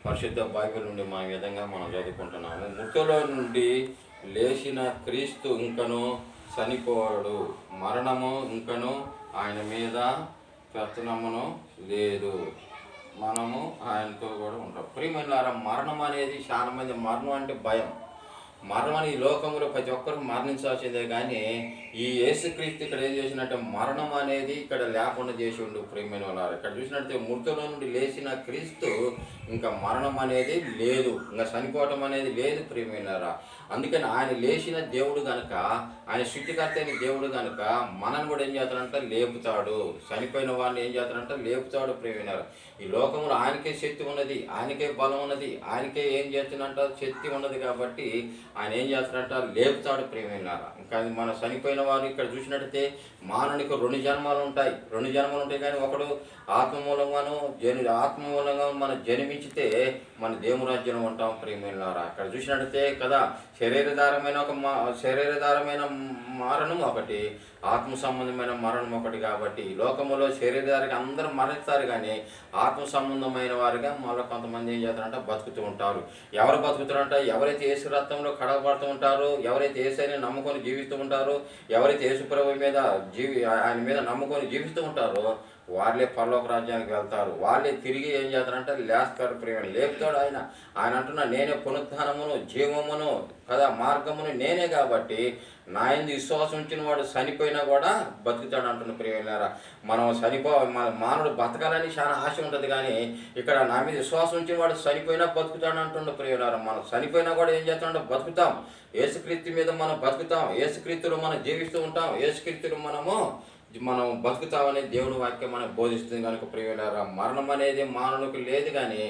పరిశుద్ధ బైబిల్ నుండి మా విధంగా మనం చదువుకుంటున్నాము. మృతుల నుండి లేచిన క్రీస్తు ఇంకను చనిపోవాడు, మరణము ఇంకను ఆయన మీద పెత్తనమును లేదు, మనము ఆయనతో కూడా ఉంటాం. ప్రియమైనవారా, మరణం అనేది చాలా మంది మరణం అంటే భయం. మరణం అని ఈ లోకంలో ప్రతి ఒక్కరికి మరణించాల్సిందే, కానీ ఈ యేసుక్రీస్తు ఇక్కడ ఏం చేసినట్టే మరణం అనేది ఇక్కడ లేకుండా చేసి ఉండు. ప్రియమైన వాళ్ళారు, ఇక్కడ చూసినట్టే మృతుల నుండి లేచిన క్రీస్తు ఇంకా మరణం అనేది లేదు, ఇంకా చనిపోవటం అనేది లేదు. ప్రియమైనరా, అందుకని ఆయన లేచిన దేవుడు కనుక, ఆయన సృష్టికర్త అయిన దేవుడు కనుక మనల్ని కూడా ఏం చేస్తాడంటే లేపుతాడు. చనిపోయిన వాడిని ఏం చేస్తాడంటే లేపుతాడు. ప్రియమైనరా, ఈ లోకంలో ఆయనకే శక్తి ఉన్నది, ఆయనకే బలం ఉన్నది, ఆయనకే ఏం చేస్తున్నంట శక్తి ఉన్నది. కాబట్టి ఆయన ఏం చేస్తాడంట లేపుతాడు. ప్రియమైనరా, ఇంకా మన చనిపోయిన వారు ఇక్కడ చూసినట్టయితే మానవునికి 2 జన్మలు ఉంటాయి. 2 జన్మలు ఉంటాయి, కానీ ఒకడు ఆత్మ మూలంగాను ఆత్మ మూలంగా మనం జన్మించితే మన దేవుని రాజ్యంలో ఉంటాం. ప్రియమైనరా, అక్కడ చూసినట్టయితే కదా, శరీరధారమైన మరణం ఒకటి, ఆత్మ సంబంధమైన మరణం ఒకటి. కాబట్టి లోకములో శరీరధారికి అందరూ మరణిస్తారు, కానీ ఆత్మ సంబంధమైన వారిగా మళ్ళీ కొంతమంది ఏం చేస్తారంటే బతుకుతూ ఉంటారు. ఎవరు బతుకుతారంటే ఎవరైతే యేసు రక్తంలో కడగబడుతూ ఉంటారో, ఎవరైతే యేసుని నమ్ముకొని జీవిస్తూ ఉంటారో, ఎవరైతే యేసు ప్రభువు మీద ఆయన మీద నమ్ముకొని జీవిస్తూ ఉంటారో వాళ్ళే పరలోక రాజ్యానికి వెళ్తారు. వాళ్ళే తిరిగి ఏం చేస్తారంటే లేస్తారు. ప్రేమ లేపుతాడు ఆయన. ఆయన అంటున్నా, నేనే పునరుత్థానమును జీవమును కదా మార్గమును నేనే, కాబట్టి నా యందు విశ్వాసం ఉంచిన వాడు చనిపోయినా కూడా బతుకుతాడు అంటున్న. ప్రియమైనరా, మనం మానవుడు బతకాలని చాలా ఆశ ఉంటుంది, కానీ ఇక్కడ నా మీద విశ్వాసం ఉంచిన వాడు చనిపోయినా బతుకుతాడు అంటుండ. ప్రియమైనరా, మనం చనిపోయినా కూడా ఏం చేస్తామంటే బతుకుతాం. యేసుక్రీస్తు మీద మనం బతుకుతాం, యేసుక్రీస్తులో మనం జీవిస్తూ ఉంటాం, యేసుక్రీస్తులో మనం బతుకుతామని దేవుని వాక్యం మనకు బోధిస్తుంది. కనుక ప్రియమైనరా, మరణం అనేది మానవునికి లేదు, కానీ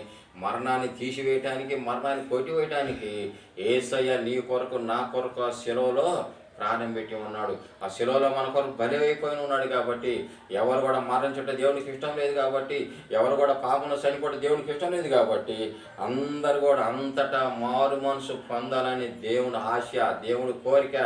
మరణాన్ని తీసివేయటానికి, మరణాన్ని కొట్టివేయటానికి యేసయ్య నీ కొరకు నా కొరకు ఆ శిలువలో ప్రాణం పెట్టి ఉన్నాడు. ఆ శిలువలో మన కొరకు బలి అయిపోయి ఉన్నాడు. కాబట్టి ఎవరు కూడా మరణించడం దేవునికి ఇష్టం లేదు. కాబట్టి ఎవరు కూడా పాపంలో చనిపోవడం దేవునికి ఇష్టం లేదు. కాబట్టి అందరు కూడా అంతటా మారు మనసు పొందాలని దేవుని ఆశ, దేవుని కోరిక.